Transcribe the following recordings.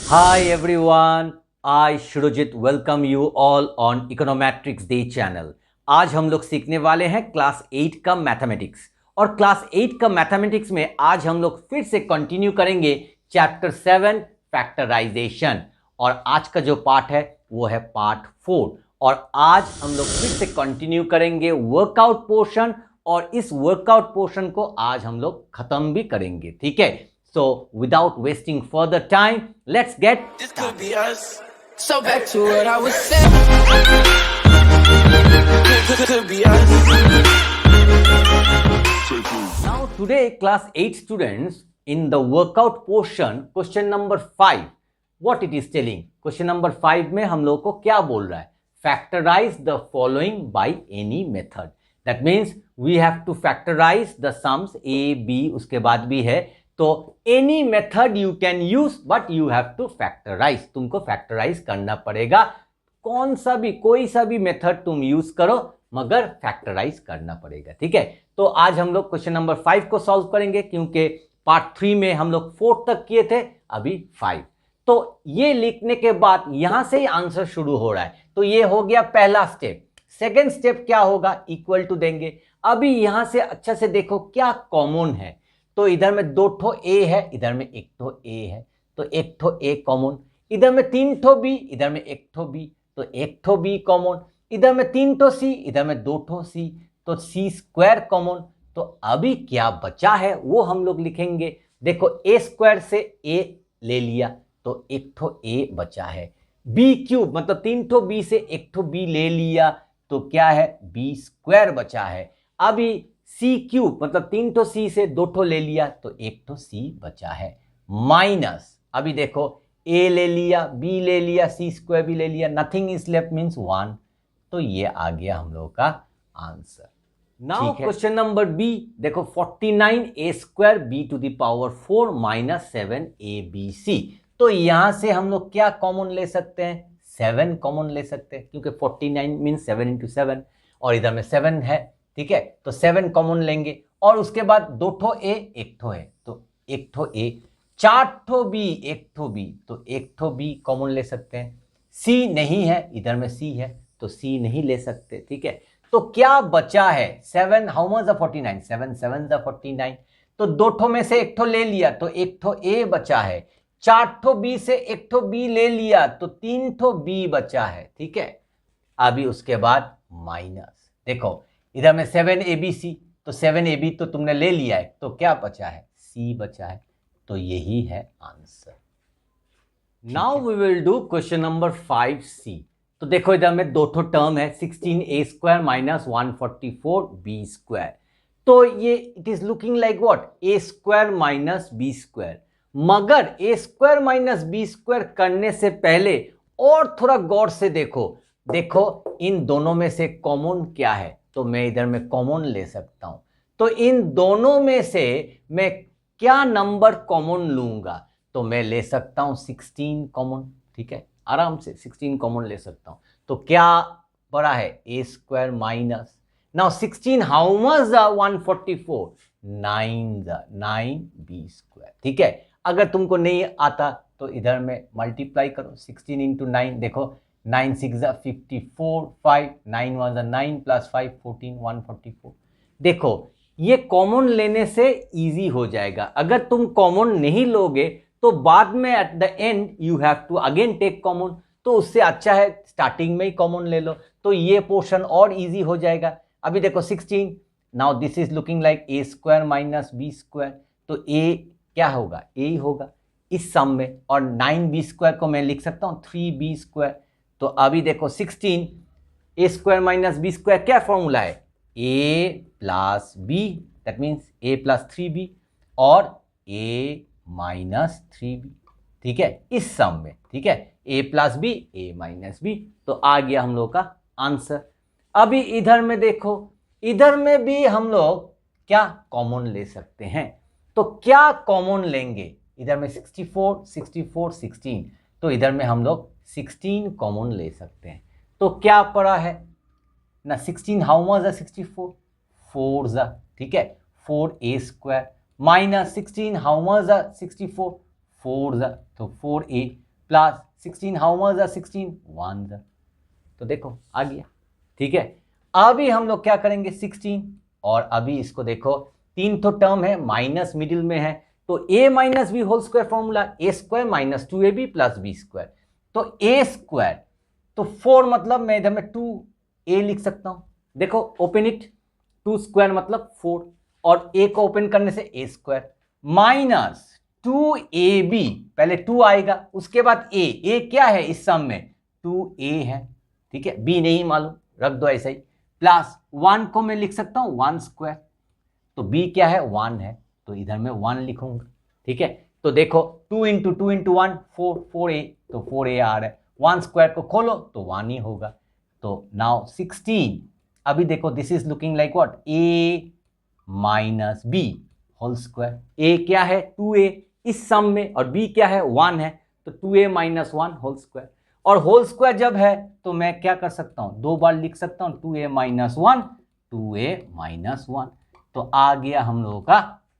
Hi everyone, I Shurujit welcome you all on Econometrics Day channel। आज हम लोग सीखने वाले हैं क्लास 8 का मैथमेटिक्स और क्लास 8 का मैथमेटिक्स में आज हम लोग फिर से कंटिन्यू करेंगे चैप्टर 7 फैक्टराइजेशन और आज का जो पार्ट है वो है पार्ट 4 और आज हम लोग फिर से कंटिन्यू करेंगे वर्कआउट पोर्शन और इस वर्कआउट पोर्शन को आज हम लोग खत्म भी करेंगे, ठीक है। So without wasting further time, let's get This could be us. So back to what I was saying. Could be us. Now today class 8 students in the workout portion question number 5 what it is telling। question number 5 में हम लोग को क्या बोल रहा है? Factorize the following by any method। That means we have to factorize the sums a b उसके बाद भी है तो any method you can use but you have to factorise. तुमको फैक्टराइज करना पड़ेगा, कौन सा भी कोई सा भी मेथड तुम यूज करो मगर फैक्टराइज करना पड़ेगा, ठीक है। तो आज हम लोग क्वेश्चन नंबर 5 को सॉल्व करेंगे क्योंकि पार्ट 3 में हम लोग 4 तक किए थे, अभी 5। तो ये लिखने के बाद यहां से ही आंसर शुरू हो रहा है। तो ये हो गया पहला स्टेप। सेकेंड स्टेप क्या होगा? इक्वल टू देंगे। अभी यहां से अच्छा से देखो क्या कॉमन है। तो इधर में 2 ठो ए है, इधर में 1 ठो ए है, तो 1 ठो ए कॉमन। इधर में 3 ठो बी, इधर में 1 ठो बी, तो 1 ठो बी कॉमन। इधर में 3 ठो सी, इधर में 2 ठो सी, तो सी स्क्वायर कॉमन। तो अभी क्या बचा है वो हम लोग लिखेंगे। देखो ए स्क्वायर से ए ले लिया तो 1 ठो ए बचा है। बी क्यूब मतलब 3 ठो बी से 1 ठो बी ले लिया तो क्या है? बी स्क्वायर बचा है। अभी सी क्यूब मतलब 3 ठो सी से 2 ठो ले लिया तो 1 ठो सी बचा है। माइनस अभी देखो ए ले लिया, बी ले लिया, सी स्क्वायर भी ले लिया, नथिंग इज लेफ्ट मींस 1। तो ये आ गया हम लोग का answer. Now question number B देखो 49 A square B to the power 4 minus 7 A B C. तो यहां से हम लोग क्या कॉमन ले सकते हैं? 7 कॉमन ले सकते हैं क्योंकि 49 मीन्स 7 इंटू 7 और इधर में 7 है, ठीक है। तो 7 कॉमन लेंगे और उसके बाद 2 ठो ए 1 ठो है तो 1 ठो ए, 4 ठो बी 1 ठो बी तो 1 ठो बी कॉमन ले सकते हैं। सी नहीं है, इधर में सी है तो सी नहीं ले सकते, ठीक है। तो क्या बचा है? 7 हाउ मच 49 7 7 49 तो 2 ठो में से 1 ठो ले लिया तो 1 ठो ए बचा है। 4 ठो बी से 1 ठो बी ले लिया तो 3 ठो बी बचा है, ठीक है। अभी उसके बाद माइनस देखो इधर में 7 ए बी सी तो 7 ए बी तो तुमने ले लिया है तो क्या बचा है? सी बचा है। तो यही है answer. Now we will do question number 5 C. तो देखो इधर में 2 ठो टर्म है 16 A square minus 144 B square. तो ये it is looking like what? A square minus B square. मगर A square minus B square करने से पहले और थोड़ा गौर से देखो। देखो इन दोनों में से कॉमन क्या है? तो मैं इधर में कॉमन ले सकता हूं। तो इन दोनों में से मैं क्या नंबर कॉमन लूंगा? तो मैं ले सकता हूं 16 कॉमन, ठीक है। आराम से 16 कॉमन ले सकता हूं। तो क्या बड़ा है? A square minus now 16 how much 144 9 B square, ठीक है। अगर तुमको नहीं आता तो इधर में मल्टीप्लाई करो 16 इंटू 9। देखो 9 6 54 5 9 1 9 प्लस 5 14 144। देखो ये कॉमन लेने से इजी हो जाएगा। अगर तुम कॉमन नहीं लोगे तो बाद में at the end you have to again take common. तो उससे अच्छा है स्टार्टिंग में ही कॉमन ले लो तो ये पोर्शन और इजी हो जाएगा। अभी देखो 16 now this is looking like a square minus B square तो ए क्या होगा? ए ही होगा इस सम में। और 9 बी स्क्वायर को मैं लिख सकता हूँ 3 बी स्क्वायर। तो अभी देखो 16 A square minus B square क्या फॉर्मूला है? A plus B that means A plus 3b और ए माइनस 3b, ठीक है, इस सम में, ठीक है। A plus B A minus B तो आ गया हम लोग का आंसर। अभी इधर में देखो, इधर में भी हम लोग क्या कॉमन ले सकते हैं। तो क्या कॉमन लेंगे? इधर में 64 64 16 तो इधर में हम लोग 16 कॉमन ले सकते हैं। तो क्या पड़ा है ना? 16 हाउ मच 64 4 ठीक है 4a square minus 16 how much 64 4 तो 4a plus 16 how much are 16 1 तो देखो आ गया। ठीक है, अभी हम लोग क्या करेंगे 16 और अभी इसको देखो 3 तो टर्म है माइनस मिडिल में है तो a minus b whole square formula a square minus 2ab plus b square तो a स्क्वायर तो 4 मतलब मैं इधर में 2a लिख सकता हूं। देखो ओपन इट 2 स्क्वायर मतलब 4 और a को ओपन करने से a स्क्वायर माइनस 2ab पहले 2 आएगा उसके बाद a क्या है इस सम में 2a है। ठीक है, b नहीं मालूम रख दो ऐसा ही प्लस 1 को मैं लिख सकता हूं 1 स्क्वायर तो b क्या है 1 है तो इधर में 1 लिखूंगा। ठीक है, तो देखो 2 इंटू 2 इंटू 1 4 4a तो 4a आ रहा है 1 स्क्वायर को खोलो तो 1 ही होगा तो नाउ 16 अभी देखो this is looking like what a minus b whole square a क्या है 2a इस सम में और b क्या है 1 है तो 2a माइनस 1 होल स्क्वायर और होल स्क्वायर जब है तो मैं क्या कर सकता हूं 2 बार लिख सकता हूं 2a माइनस 1 2a माइनस 1 तो आ गया हम लोगों का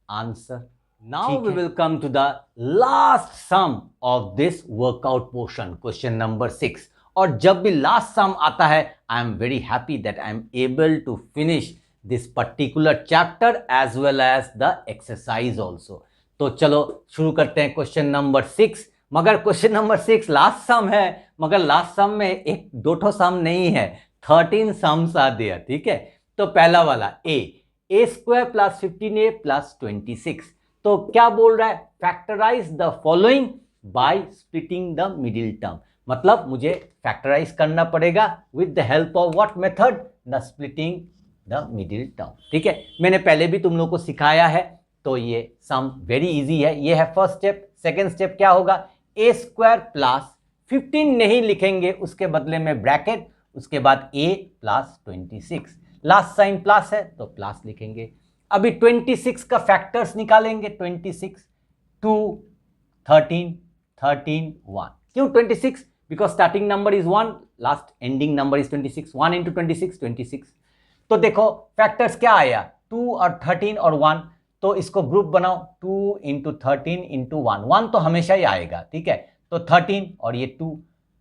answer. Now we will come to the last sum of this workout portion question number 6 और जब भी लास्ट सम आता है I am very happy that I am able to finish this particular chapter as well as the exercise also. तो चलो शुरू करते हैं क्वेश्चन नंबर 6 मगर क्वेश्चन नंबर 6 लास्ट सम है मगर लास्ट सम में एक दो ठो सम नहीं है 13 सम्स आर देयर। ठीक है, तो पहला वाला a square plus 15a plus 26 तो क्या बोल रहा है factorize the following by splitting the middle term मतलब मुझे फैक्टराइज करना पड़ेगा with the help of what method the splitting the middle term. ठीक है, मैंने पहले भी तुम लोग को सिखाया है तो ये सम वेरी इजी है। ये है फर्स्ट स्टेप। सेकेंड स्टेप क्या होगा a स्क्वायर प्लस 15 नहीं लिखेंगे उसके बदले में ब्रैकेट उसके बाद a plus 26 last sign plus है तो प्लस लिखेंगे। अभी 26 का फैक्टर्स निकालेंगे 26 2 13 13 1 क्यों 26 because starting number is 1 last ending number is 26 1 into 26 26 तो देखो फैक्टर्स क्या आया 2 और 13 और 1 तो इसको ग्रुप बनाओ 2 इंटू 13 इंटू 1 1 तो हमेशा ही आएगा। ठीक है, तो 13 और ये 2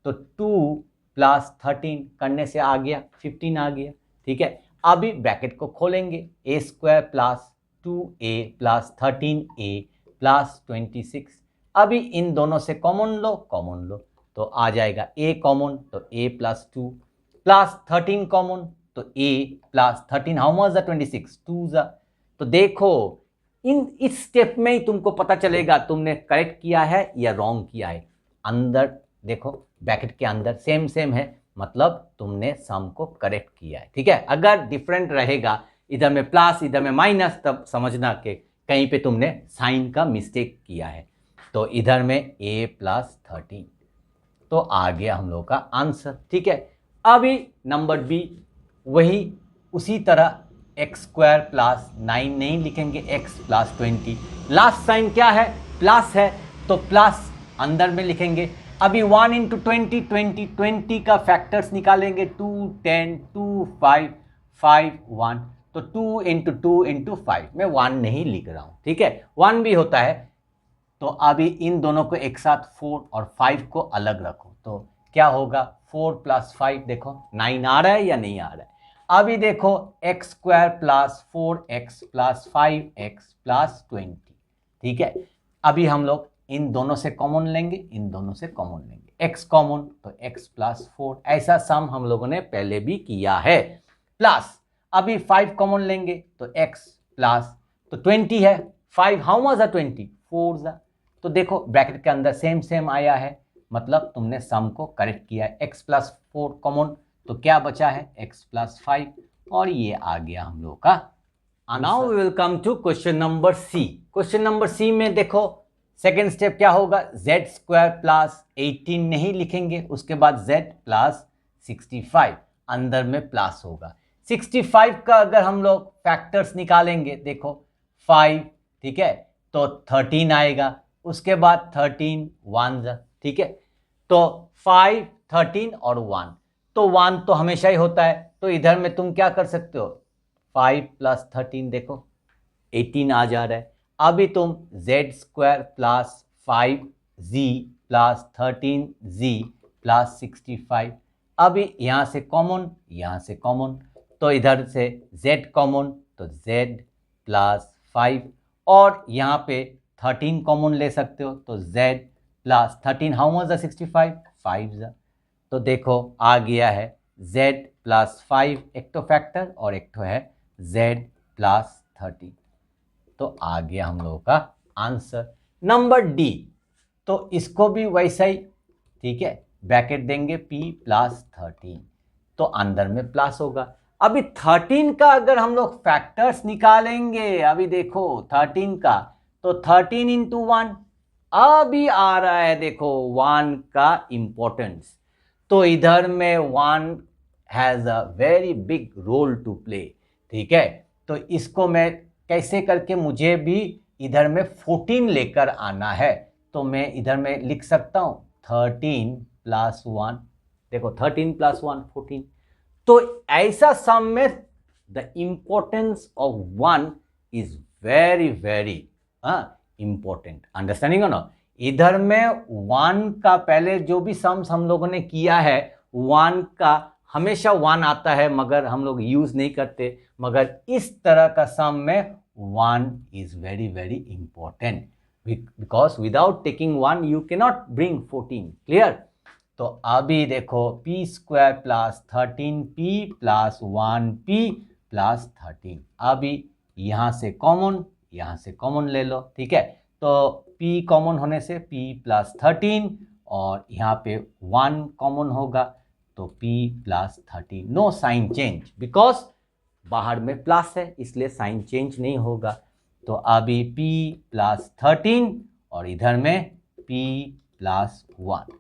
तो 2 प्लस 13 करने से आ गया 15 आ गया। ठीक है, अभी ब्रैकेट को खोलेंगे a square plus 2a plus 13a plus 26 अभी इन दोनों से कॉमन लो तो आ जाएगा a कॉमन तो a प्लस 2 प्लस 13 कॉमन तो a प्लस 13 हाउ मच 26 2 तो देखो इस स्टेप में ही तुमको पता चलेगा तुमने करेक्ट किया है या रॉन्ग किया है। अंदर देखो ब्रैकेट के अंदर सेम है मतलब तुमने सम को करेक्ट किया है। ठीक है, अगर डिफरेंट रहेगा इधर में प्लस इधर में माइनस तब समझना कि कहीं पे तुमने साइन का मिस्टेक किया है। तो इधर में a प्लस 13 तो आ गया हम लोग का आंसर। ठीक है, अभी नंबर बी वही उसी तरह एक्स स्क्वायर प्लस 9 नहीं लिखेंगे x प्लस 20 लास्ट साइन क्या है प्लस है तो प्लस अंदर में लिखेंगे। अभी 1 इंटू 20 का फैक्टर्स निकालेंगे 2 10 2 5 5 1 तो 2 इंटू 2 इंटू 5 मैं 1 नहीं लिख रहा हूँ। ठीक है, 1 भी होता है तो अभी इन दोनों को एक साथ 4 और 5 को अलग रखो तो क्या होगा 4 प्लस 5 देखो 9 आ रहा है या नहीं आ रहा है। अभी देखो x square plus 4x plus 5x plus 20। ठीक है, अभी हम लोग इन दोनों से कॉमन लेंगे इन दोनों से कॉमन लेंगे x कॉमन तो x प्लस 4 ऐसा सम हम लोगों ने पहले भी किया है। प्लस अभी 5 कॉमन लेंगे तो x प्लस तो 20 है 5 हाउ मच 20 4 तो देखो ब्रैकेट के अंदर सेम आया है मतलब तुमने सम को करेक्ट किया है। x प्लस 4 कॉमन तो क्या बचा है x प्लस 5 और ये आ गया हम लोग का answer. Now we will come to question number C. Question number C में देखो सेकेंड स्टेप क्या होगा z स्क्वायर प्लस 18 नहीं लिखेंगे उसके बाद z प्लस 65 अंदर में प्लस होगा 65 का अगर हम लोग फैक्टर्स निकालेंगे देखो 5 ठीक है तो 13 आएगा उसके बाद 13 1 ठीक है तो 5 13 और 1 तो 1 तो हमेशा ही होता है तो इधर में तुम क्या कर सकते हो 5 प्लस 13 देखो 18 आ जा रहा है। अभी तुम z square plus 5z plus 13z plus 65। अभी यहाँ से कॉमन, यहाँ से कॉमन, तो इधर से z कॉमन, तो z प्लस 5, और यहाँ पे 13 कॉमन ले सकते हो, तो z plus 13, how much the 65, 5 तो देखो आ गया है z प्लस 5, एक तो फैक्टर और एक तो है z प्लस 13, तो आ गया हम लोगों का आंसर। नंबर डी, तो इसको भी वैसा ही, ठीक है, ब्रैकेट देंगे p प्लस 13, तो अंदर में प्लस होगा। अभी 13 का अगर हम लोग फैक्टर्स निकालेंगे, अभी देखो 13 का, तो 13 इंटू 1, अभी आ रहा है देखो 1 का इंपॉर्टेंस, तो इधर में 1 has a very big role to play, ठीक है। तो इसको मैं कैसे करके, मुझे भी इधर में 14 लेकर आना है, तो मैं इधर में लिख सकता हूँ 13 प्लस 1, देखो 13 प्लस 1 14। तो ऐसा सम में the importance of 1 is very very important, understanding हो ना। इधर में 1 का पहले जो भी सम्स हम लोगों ने किया है, 1 का हमेशा 1 आता है मगर हम लोग यूज नहीं करते, मगर इस तरह का सम में 1 is very very important, because without taking 1 you can not bring 14, clear. तो अभी देखो p square plus 13p plus 1p plus 13, अभी यहाँ से कॉमन, यहाँ से कॉमन ले लो, ठीक है। तो p कॉमन होने से p प्लस 13, और यहाँ पे 1 कॉमन होगा, तो p plus 13, no sign change, because बाहर में प्लस है इसलिए साइन चेंज नहीं होगा। तो अभी p प्लस 13 और इधर में p प्लस 1,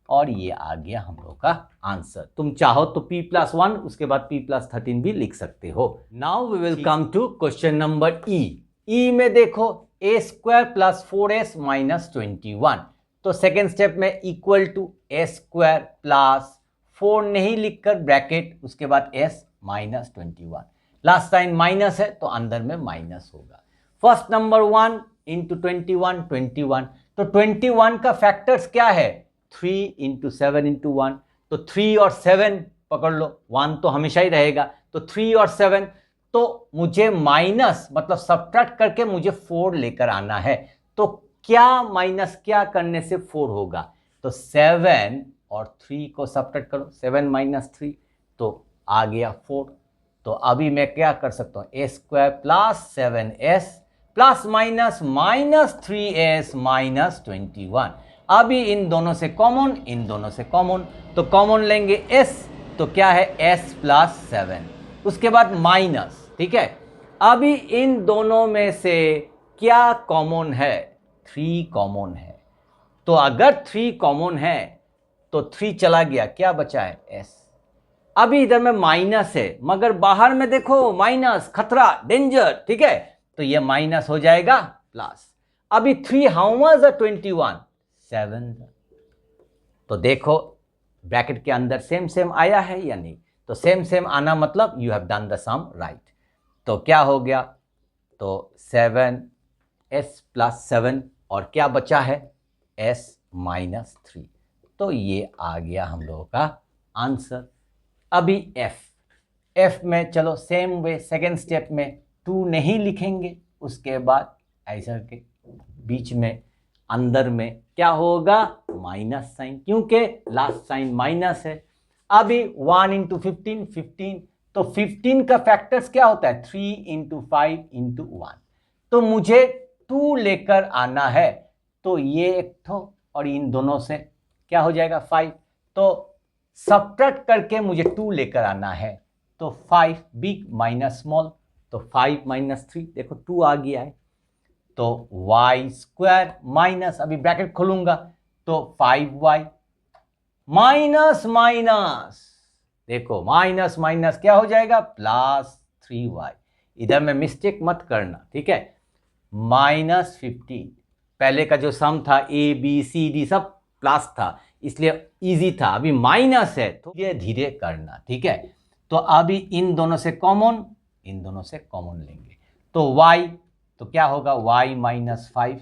और ये आ गया हम लोग का आंसर। तुम चाहो तो p प्लस 1 उसके बाद p प्लस 13 भी लिख सकते हो। Now we will come to question number E में देखो a square plus 4s minus 21, तो सेकेंड स्टेप में equal to a square plus 4 नहीं लिखकर ब्रैकेट, उसके बाद s minus 21, last sign minus है तो अंदर में माइनस होगा। फर्स्ट नंबर 1 इंटू 21, 21, तो 21 का फैक्टर्स क्या है, 3 इंटू 7 इंटू 1, तो 3 और 7 पकड़ लो, 1 तो हमेशा ही रहेगा, तो 3 और 7, तो मुझे माइनस मतलब सब्ट्रैक्ट करके मुझे 4 लेकर आना है, तो क्या माइनस क्या करने से 4 होगा, तो 7 और 3 को सब्ट्रैक्ट करो, 7 माइनस 3, तो आ गया 4। तो अभी मैं क्या कर सकता हूँ, a square plus 7s plus minus minus 3s minus 21, अभी इन दोनों से कॉमन, इन दोनों से कॉमन, तो कॉमन लेंगे s, तो क्या है s प्लस 7, उसके बाद माइनस, ठीक है। अभी इन दोनों में से क्या कॉमन है, 3 कॉमन है, तो अगर 3 कॉमन है तो 3 चला गया, क्या बचा है s। अभी इधर में माइनस है मगर बाहर में देखो माइनस, खतरा, डेंजर, ठीक है, तो ये माइनस हो जाएगा प्लस। अभी 3 हाउ मच 21, 7, तो देखो ब्रैकेट के अंदर सेम सेम आया है या नहीं, तो सेम सेम आना मतलब you have done the sum right. तो क्या हो गया, तो 7s प्लस 7 और क्या बचा है s माइनस 3, तो ये आ गया हम लोगों का आंसर। अभी f में चलो सेम वे, सेकेंड स्टेप में 2 नहीं लिखेंगे, उसके बाद ऐसा के बीच में अंदर में क्या होगा, माइनस साइन, क्योंकि लास्ट साइन माइनस है। अभी 1 इंटू 15, 15, तो 15 का फैक्टर्स क्या होता है, 3 इंटू 5 इंटू 1, तो मुझे 2 लेकर आना है, तो ये एक ठो और इन दोनों से क्या हो जाएगा 5, तो सब्ट्रैक्ट करके मुझे 2 लेकर आना है, तो 5 बिग माइनस स्मॉल, तो 5 माइनस 3, देखो 2 आ गया है, तो y स्क्वायर माइनस, अभी ब्रैकेट खोलूंगा तो 5y माइनस माइनस, देखो माइनस माइनस क्या हो जाएगा प्लस 3y, इधर में मिस्टेक मत करना, ठीक है। माइनस 15, पहले का जो सम था a b c d सब प्लस था इसलिए इजी था, अभी माइनस है तो धीरे धीरे करना, ठीक है। तो अभी इन दोनों से कॉमन, इन दोनों से कॉमन लेंगे, तो y, तो क्या होगा y माइनस 5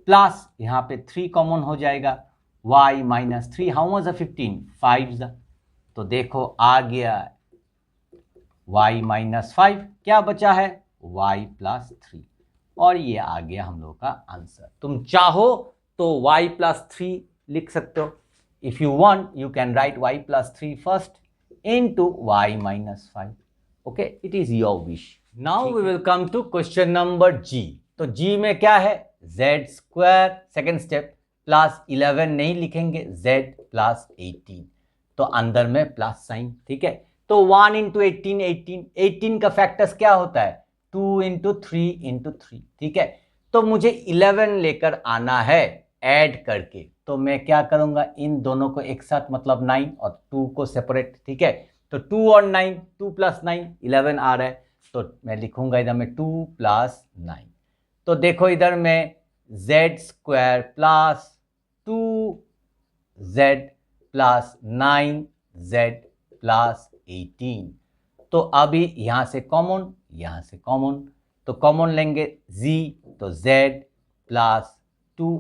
प्लस यहाँ पे 3 कॉमन हो जाएगा, y माइनस 3, हाउ मच 15, 5 तो देखो आ गया y माइनस 5, क्या बचा है y प्लस 3, और ये आ गया हम लोग का आंसर। तुम चाहो तो y प्लस 3 लिख सकते हो। If you want you can write y plus 3 first into y minus 5। Okay, it is your wish. Now we will come to question number G. तो जी में क्या है, z square, second step, plus 11 नहीं लिखेंगे, z plus 18, तो अंदर में plus sign, ठीक है। तो 1 इंटू 18, 18 का फैक्टर्स क्या होता है, 2 इंटू 3 इंटू 3, ठीक है। तो मुझे 11 लेकर आना है ऐड करके, तो मैं क्या करूंगा, इन दोनों को एक साथ, मतलब 9 और 2 को सेपरेट, ठीक है। तो 2 और 9, 2 प्लस 9 11 आ रहा है, तो मैं लिखूंगा इधर में 2 प्लस 9। तो देखो इधर में z square plus 2z plus 9z plus 18, तो अभी यहां से कॉमन, यहां से कॉमन, तो कॉमन लेंगे z, तो z प्लस 2,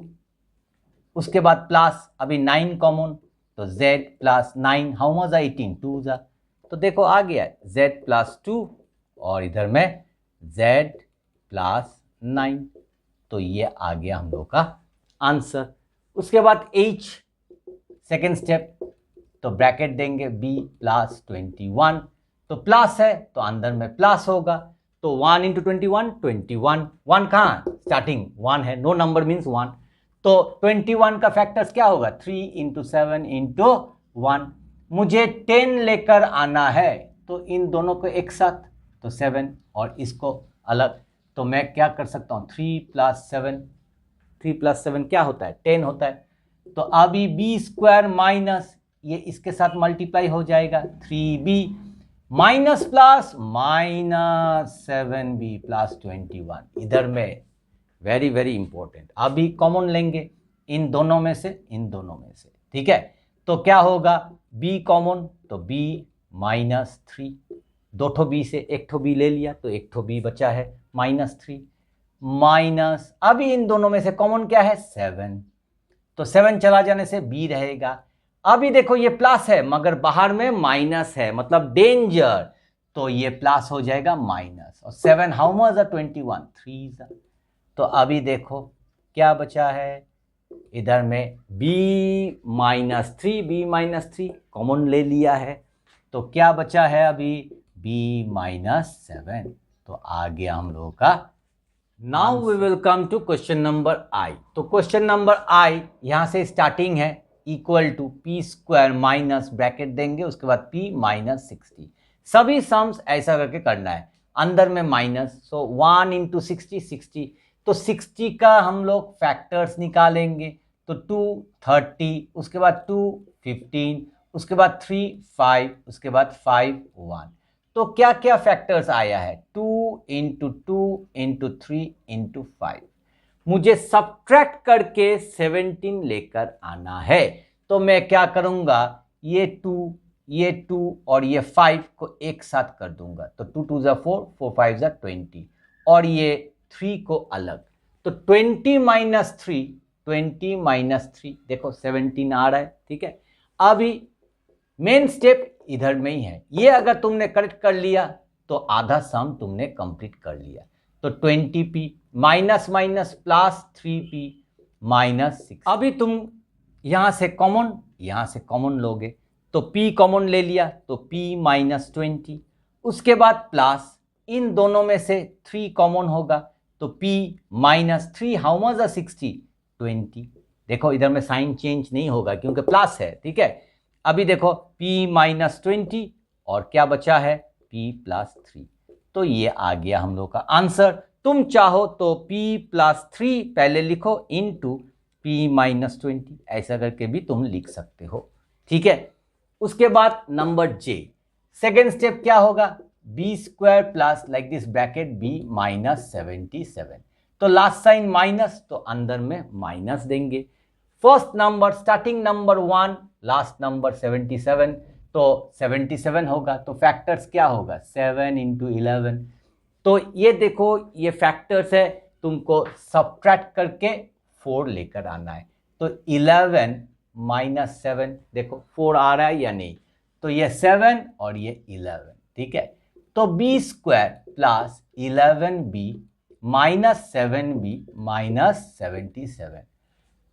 उसके बाद प्लस अभी 9 कॉमन, तो z प्लस 9, हाउ मच 18, 2 जा, तो देखो आ गया z प्लस 2 और इधर में z प्लस 9, तो ये आ गया हम लोग का आंसर। उसके बाद h, सेकेंड स्टेप, तो ब्रैकेट देंगे b प्लस 21, तो प्लस है तो अंदर में प्लस होगा, तो 1 इंटू 21, 21, 1 कहाँ स्टार्टिंग 1 है, नो नंबर मीन्स 1, तो 21 का फैक्टर्स क्या होगा, 3 इंटू 7 इंटू 1, मुझे 10 लेकर आना है, तो इन दोनों को एक साथ, तो 7 और इसको अलग, तो मैं क्या कर सकता हूँ, 3 प्लस 7, 3 प्लस 7 क्या होता है, 10 होता है, तो अभी बी स्क्वायर माइनस, ये इसके साथ मल्टीप्लाई हो जाएगा, 3b minus plus minus 7b plus 21, इधर में वेरी वेरी इंपॉर्टेंट, अभी कॉमन लेंगे इन दोनों में से, इन दोनों में से, ठीक है। तो क्या होगा, b कॉमन, तो b माइनस 3, दो ठो b से एक ठो b ले लिया, तो एक ठो b बचा है माइनस 3, माइनस अभी इन दोनों में से कॉमन क्या है 7, तो 7 चला जाने से b रहेगा। अभी देखो ये प्लस है मगर बाहर में माइनस है, मतलब डेंजर, तो ये प्लस हो जाएगा माइनस, और 7 हाउ मच 21, 3, तो अभी देखो क्या बचा है, इधर में b minus 3, b minus 3 common ले लिया है, तो क्या बचा है अभी b माइनस 7, तो आ गया हम लोगों का। Now we will come to question number I. तो क्वेश्चन नंबर आई यहां से स्टार्टिंग है, equal to P square minus bracket देंगे, उसके बाद p माइनस 60, सभी सम्स ऐसा करके करना है, अंदर में माइनस, सो 1 इंटू 60, 60, तो 60 का हम लोग फैक्टर्स निकालेंगे, तो 2 30, उसके बाद 2 15, उसके बाद 3 5, उसके बाद 5 1, तो क्या क्या फैक्टर्स आया है, 2 इंटू 2 इंटू 3 इंटू 5, मुझे सब्ट्रैक्ट करके 17 लेकर आना है, तो मैं क्या करूंगा, ये 2 और ये 5 को एक साथ कर दूंगा, तो 2 2 4, 4 5 20, और ये 3 को अलग, तो 20 माइनस 3, 20 माइनस 3, देखो 17 आ रहा है, ठीक है। अभी मेन स्टेप इधर में ही है, ये अगर तुमने करेक्ट कर लिया तो आधा सम तुमने कंप्लीट कर लिया, तो 20p minus minus plus 3p minus 6, अभी तुम यहां से कॉमन लोगे, तो p कॉमन ले लिया, तो p माइनस 20, उसके बाद प्लस इन दोनों में से 3 कॉमन होगा, तो p माइनस 3, हाउ मच 60, 20, देखो इधर में साइन चेंज नहीं होगा क्योंकि प्लस है, ठीक है। अभी देखो p माइनस 20 और क्या बचा है p प्लस 3, तो ये आ गया हम लोग का आंसर। तुम चाहो तो p प्लस 3 पहले लिखो इनटू p माइनस 20, ऐसा करके भी तुम लिख सकते हो, ठीक है। उसके बाद नंबर जे, सेकेंड स्टेप क्या होगा, b square plus like this bracket b minus 77, तो लास्ट साइन माइनस, तो अंदर में माइनस देंगे, first number starting number 1, last number 77, तो 77 होगा, तो फैक्टर्स क्या होगा 7 इंटू 11, तो ये देखो ये फैक्टर्स है, तुमको सब्ट्रैक्ट करके 4 लेकर आना है, तो 11 -7, देखो 4 आ रहा है या नहीं, तो ये 7 और ये 11, ठीक है। तो b square plus 11b minus 7b minus 77।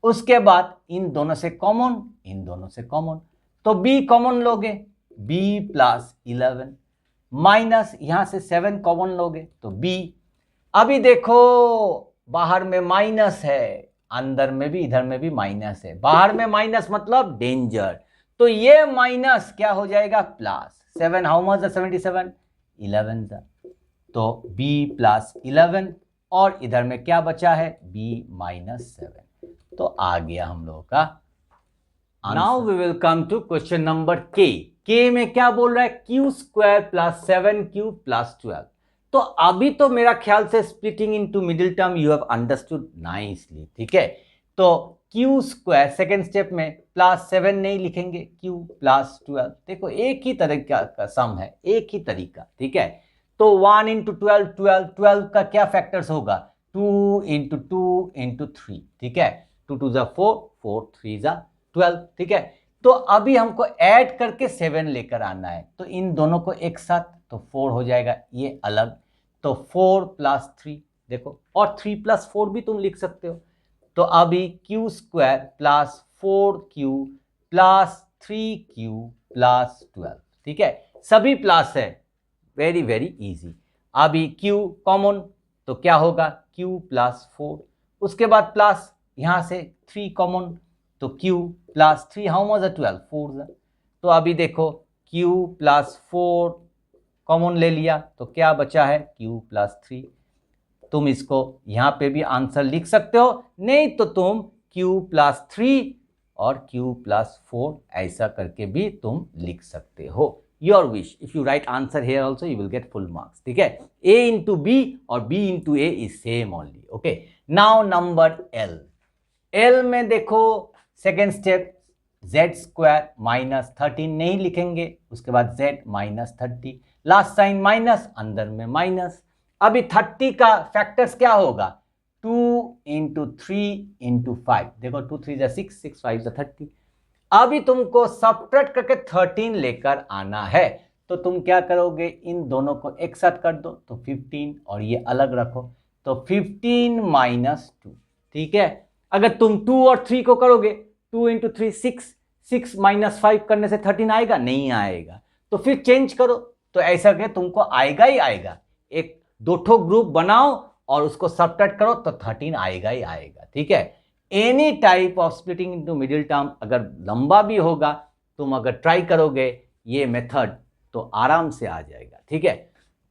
उसके बाद इन दोनों से कॉमन, इन दोनों से कॉमन, तो b कॉमन लोगे, b प्लस 11 माइनस यहां से 7 कॉमन लोगे तो b। अभी देखो बाहर में माइनस है, अंदर में भी इधर में भी माइनस है, बाहर में माइनस मतलब डेंजर, तो ये माइनस क्या हो जाएगा प्लस 7। हाउ मच 77, 11 था, तो b प्लस 11 और इधर में क्या बचा है b माइनस 7। तो आ गया हम लोगों का। Now we will come to question number K में क्या बोल रहा है Q square plus 7q plus 12। तो अभी तो मेरा ख्याल से splitting into middle term you have understood nicely, ठीक है। तो क्यू स्क्वायर सेकेंड स्टेप में प्लस 7 नहीं लिखेंगे, क्यू प्लस 12, देखो एक ही तरीका का सम है, एक ही तरीका, ठीक है। तो 1 इंटू 12, 12, 12 का क्या फैक्टर्स होगा 2 इंटू 2 इंटू 3, ठीक है। 2 2 जा 4, 4 3 जा 12, ठीक है। तो अभी हमको ऐड करके 7 लेकर आना है, तो इन दोनों को एक साथ, तो 4 हो जाएगा, ये अलग, तो 4 प्लस 3, देखो, और 3 प्लस 4 भी तुम लिख सकते हो। तो अभी Q square plus 4q plus 3q plus 12, ठीक है, सभी प्लस है, वेरी वेरी इजी। अभी q कॉमन, तो क्या होगा q प्लस 4, उसके बाद प्लस यहां से 3 कॉमन, तो q प्लस 3, हाउ मच 12, 4। तो अभी देखो q प्लस 4 कॉमन ले लिया, तो क्या बचा है q प्लस 3। तुम इसको यहां पे भी आंसर लिख सकते हो, नहीं तो तुम q प्लस 3 और q प्लस 4 ऐसा करके भी तुम लिख सकते हो, your wish. If you write answer here also you will get full marks, ठीक है। a इंटू बी और b into a is same only, okay. Now number L में देखो second step z square minus 13 नहीं लिखेंगे, उसके बाद z minus 30, last sign minus, अंदर में माइनस। अभी 30 का फैक्टर्स क्या होगा 2 इंटू 3 इंटू 5, देखो 2 3 जा 6, 6 5 जा 30। अभी तुमको सब्ट्रैक्ट करके 13 लेकर आना है, तो तुम क्या करोगे इन दोनों को एक साथ कर दो, तो 15 और ये अलग रखो, तो 15 माइनस 2, ठीक है। अगर तुम 2 और 3 को करोगे 2 इंटू 3 6, 6 माइनस 5 करने से 13 आएगा नहीं आएगा, तो फिर चेंज करो, तो ऐसा कि तुमको आएगा ही आएगा। एक दो ठो ग्रुप बनाओ और उसको सब्ट्रैक्ट करो तो 13 आएगा ही आएगा, ठीक है। Any type of splitting into middle term अगर लंबा भी होगा, तुम अगर ट्राई करोगे ये मेथड तो आराम से आ जाएगा, ठीक है।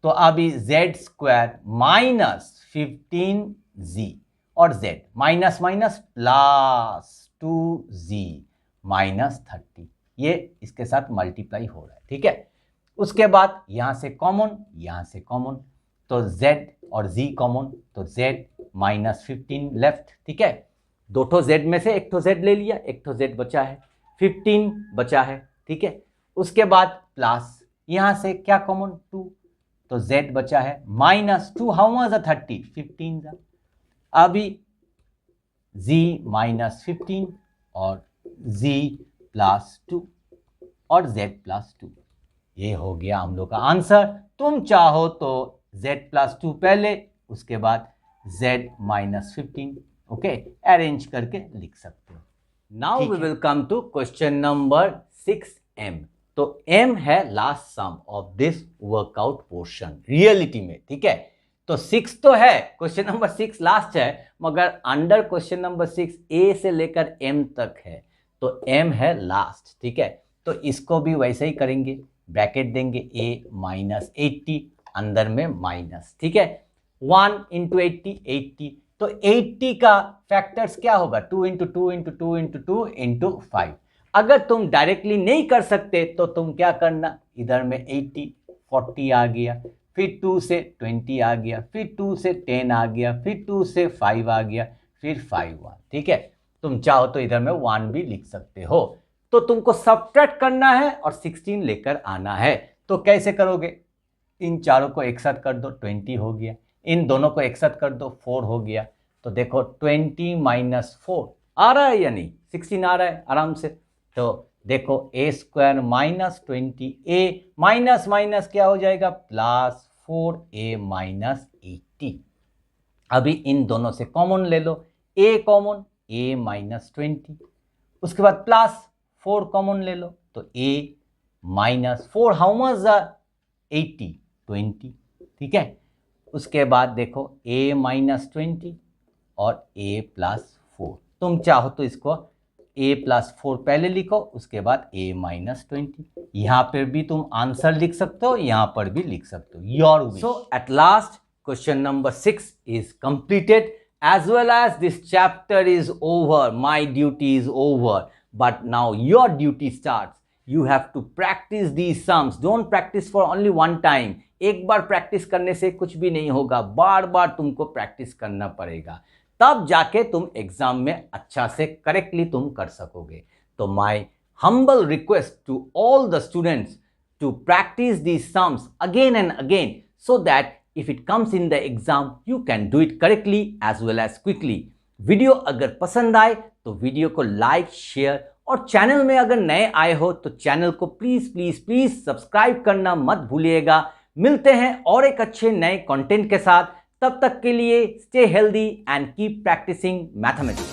तो अभी z स्क्वायर माइनस 15z और z minus minus plus 2z minus 30, ये इसके साथ मल्टीप्लाई हो रहा है, ठीक है। उसके बाद यहां से कॉमन, यहां से कॉमन, तो z और z कॉमन, तो z माइनस 15 लेफ्ट, ठीक है। दो ठो z में से एक ठो z ले लिया, एक ठो z बचा है, 15 बचा है, ठीक है। उसके बाद प्लस यहां से क्या कॉमन 2, तो z बचा है माइनस 2, हाउ मच 30, 15 अभी z माइनस 15 और z प्लस 2 और z प्लस 2, ये हो गया हम लोग का आंसर। तुम चाहो तो z प्लस 2 पहले, उसके बाद z माइनस 15, ओके, अरेंज करके लिख सकते हो। Now we will come to question number 6m। तो m है last sum of this workout portion reality में, ठीक है। तो 6 तो है, क्वेश्चन नंबर 6 लास्ट है, मगर अंडर क्वेश्चन नंबर 6 a से लेकर m तक है, तो m है लास्ट, ठीक है। तो इसको भी वैसे ही करेंगे, ब्रैकेट देंगे a माइनस 80, अंदर में माइनस, ठीक है। 1 इंटू 80, 80, तो 80 का फैक्टर्स क्या होगा 2 इंटू 2 इंटू 2 इंटू 2 इंटू 5। अगर तुम डायरेक्टली नहीं कर सकते तो तुम क्या करना, इधर में 80, 40 आ गया, फिर 2 से 20 आ गया, फिर 2 से 10 आ गया, फिर 2 से 5 आ गया, फिर 5 1, ठीक है। तुम चाहो तो इधर में 1 भी लिख सकते हो। तो तुमको सब्ट्रैक्ट करना है और 16 लेकर आना है, तो कैसे करोगे, इन चारों को एक साथ कर दो, 20 हो गया, इन दोनों को एक साथ कर दो, 4 हो गया, तो देखो 20 माइनस 4, आ रहा है या नहीं? 16 आ रहा है आराम से। तो देखो a square minus 20a minus minus क्या हो जाएगा, प्लस 4a माइनस 80। अभी इन दोनों से कॉमन ले लो, a कॉमन, a माइनस 20, उसके बाद प्लस 4 कॉमन ले लो तो a माइनस 4 हाउ मच 80 20, ठीक है। उसके बाद देखो a माइनस 20 और a प्लस 4, तुम चाहो तो इसको a प्लस 4 पहले लिखो, उसके बाद a माइनस 20। यहां पर भी तुम आंसर लिख सकते हो, यहां पर भी लिख सकते हो, your wish. So at last question number 6 is completed, as well as this chapter is over. My duty is over, but now your duty starts. You have to practice these sums. Don't practice for only one time. एक बार practice करने से कुछ भी नहीं होगा, बार बार तुमको practice करना पड़ेगा, तब जाके तुम एग्जाम में अच्छा से करेक्टली तुम कर सकोगे। तो my humble request to all the students to practice these sums again and again, so that if it comes in the exam you can do it correctly as well as quickly. Video अगर पसंद आए तो video को like, share, और channel में अगर नए आए हो तो चैनल को प्लीज प्लीज प्लीज सब्सक्राइब करना मत भूलिएगा। मिलते हैं और एक अच्छे नए कंटेंट के साथ, तब तक के लिए stay healthy and keep practicing mathematics.